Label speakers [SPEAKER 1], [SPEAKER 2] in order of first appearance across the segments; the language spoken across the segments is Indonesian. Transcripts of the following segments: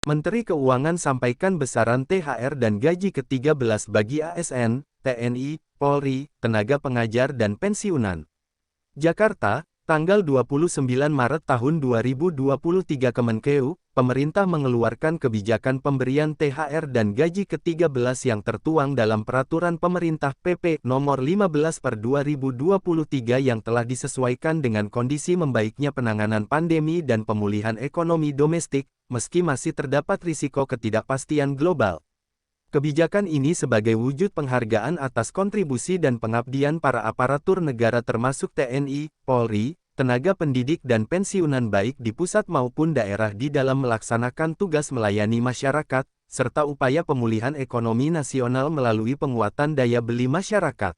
[SPEAKER 1] Menteri Keuangan sampaikan besaran THR dan gaji ke-13 bagi ASN, TNI, Polri, tenaga pengajar dan pensiunan. Jakarta, tanggal 29 Maret tahun 2023. Kemenkeu, pemerintah mengeluarkan kebijakan pemberian THR dan gaji ke-13 yang tertuang dalam Peraturan Pemerintah PP Nomor 15/2023 yang telah disesuaikan dengan kondisi membaiknya penanganan pandemi dan pemulihan ekonomi domestik, meski masih terdapat risiko ketidakpastian global. Kebijakan ini sebagai wujud penghargaan atas kontribusi dan pengabdian para aparatur negara termasuk TNI, Polri, tenaga pendidik dan pensiunan baik di pusat maupun daerah di dalam melaksanakan tugas melayani masyarakat, serta upaya pemulihan ekonomi nasional melalui penguatan daya beli masyarakat.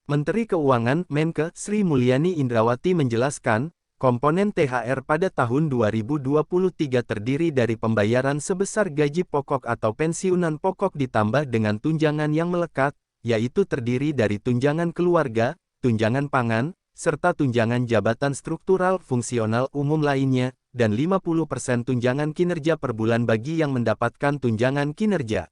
[SPEAKER 1] Menteri Keuangan, Menke, Sri Mulyani Indrawati menjelaskan, komponen THR pada tahun 2023 terdiri dari pembayaran sebesar gaji pokok atau pensiunan pokok ditambah dengan tunjangan yang melekat, yaitu terdiri dari tunjangan keluarga, tunjangan pangan, serta tunjangan jabatan struktural fungsional umum lainnya, dan 50% tunjangan kinerja per bulan bagi yang mendapatkan tunjangan kinerja.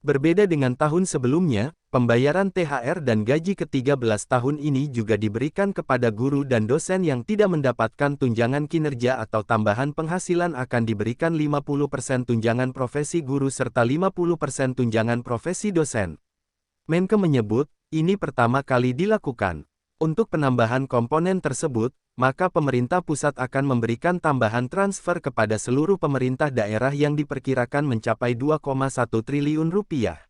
[SPEAKER 1] Berbeda dengan tahun sebelumnya, pembayaran THR dan gaji ke-13 tahun ini juga diberikan kepada guru dan dosen yang tidak mendapatkan tunjangan kinerja atau tambahan penghasilan akan diberikan 50% tunjangan profesi guru serta 50% tunjangan profesi dosen. Menke menyebut, ini pertama kali dilakukan. Untuk penambahan komponen tersebut, maka pemerintah pusat akan memberikan tambahan transfer kepada seluruh pemerintah daerah yang diperkirakan mencapai 2,1 triliun rupiah.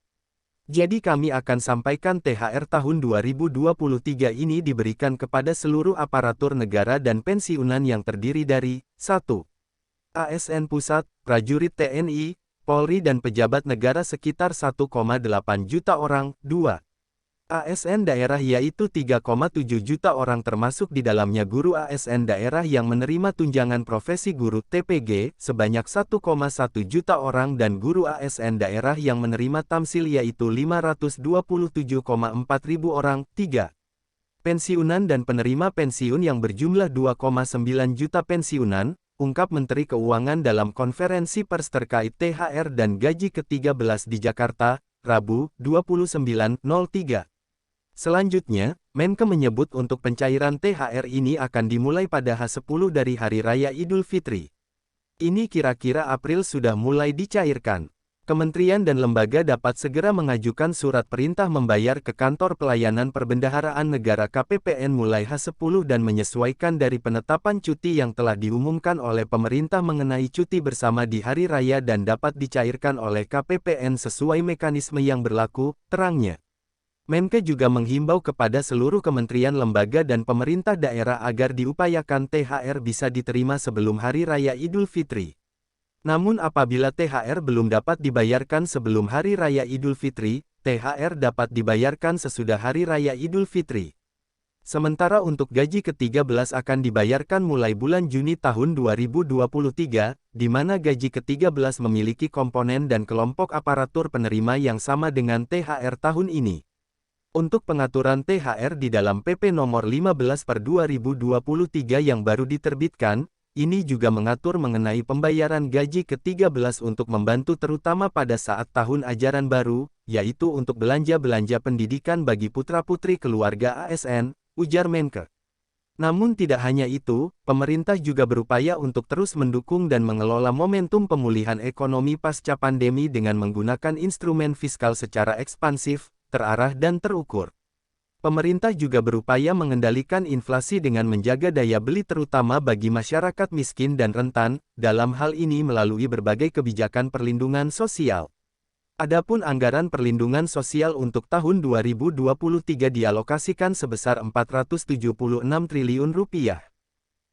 [SPEAKER 1] Jadi kami akan sampaikan THR tahun 2023 ini diberikan kepada seluruh aparatur negara dan pensiunan yang terdiri dari 1. ASN Pusat, prajurit TNI, Polri dan pejabat negara sekitar 1,8 juta orang, 2. ASN daerah yaitu 3,7 juta orang termasuk di dalamnya guru ASN daerah yang menerima tunjangan profesi guru TPG sebanyak 1,1 juta orang dan guru ASN daerah yang menerima tamsil yaitu 527,4 ribu orang, 3. Pensiunan dan penerima pensiun yang berjumlah 2,9 juta pensiunan, ungkap Menteri Keuangan dalam konferensi pers terkait THR dan gaji ke-13 di Jakarta, Rabu, 29.03. Selanjutnya, Menke menyebut untuk pencairan THR ini akan dimulai pada H10 dari Hari Raya Idul Fitri. Ini kira-kira April sudah mulai dicairkan. Kementerian dan lembaga dapat segera mengajukan surat perintah membayar ke Kantor Pelayanan Perbendaharaan Negara KPPN mulai H10 dan menyesuaikan dari penetapan cuti yang telah diumumkan oleh pemerintah mengenai cuti bersama di Hari Raya dan dapat dicairkan oleh KPPN sesuai mekanisme yang berlaku, terangnya. Menke juga menghimbau kepada seluruh kementerian lembaga dan pemerintah daerah agar diupayakan THR bisa diterima sebelum Hari Raya Idul Fitri. Namun apabila THR belum dapat dibayarkan sebelum Hari Raya Idul Fitri, THR dapat dibayarkan sesudah Hari Raya Idul Fitri. Sementara untuk gaji ke-13 akan dibayarkan mulai bulan Juni tahun 2023, di mana gaji ke-13 memiliki komponen dan kelompok aparatur penerima yang sama dengan THR tahun ini. Untuk pengaturan THR di dalam PP Nomor 15/2023 yang baru diterbitkan, ini juga mengatur mengenai pembayaran gaji ke-13 untuk membantu terutama pada saat tahun ajaran baru, yaitu untuk belanja-belanja pendidikan bagi putra-putri keluarga ASN, ujar Menke. Namun tidak hanya itu, pemerintah juga berupaya untuk terus mendukung dan mengelola momentum pemulihan ekonomi pasca pandemi dengan menggunakan instrumen fiskal secara ekspansif, terarah dan terukur. Pemerintah juga berupaya mengendalikan inflasi dengan menjaga daya beli terutama bagi masyarakat miskin dan rentan, dalam hal ini melalui berbagai kebijakan perlindungan sosial. Adapun anggaran perlindungan sosial untuk tahun 2023 dialokasikan sebesar 476 triliun rupiah.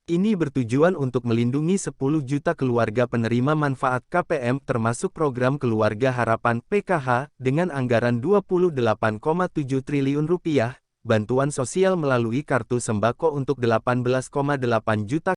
[SPEAKER 1] Ini bertujuan untuk melindungi 10 juta keluarga penerima manfaat KPM termasuk program Keluarga Harapan (PKH) dengan anggaran 28,7 triliun rupiah, bantuan sosial melalui kartu sembako untuk 18,8 juta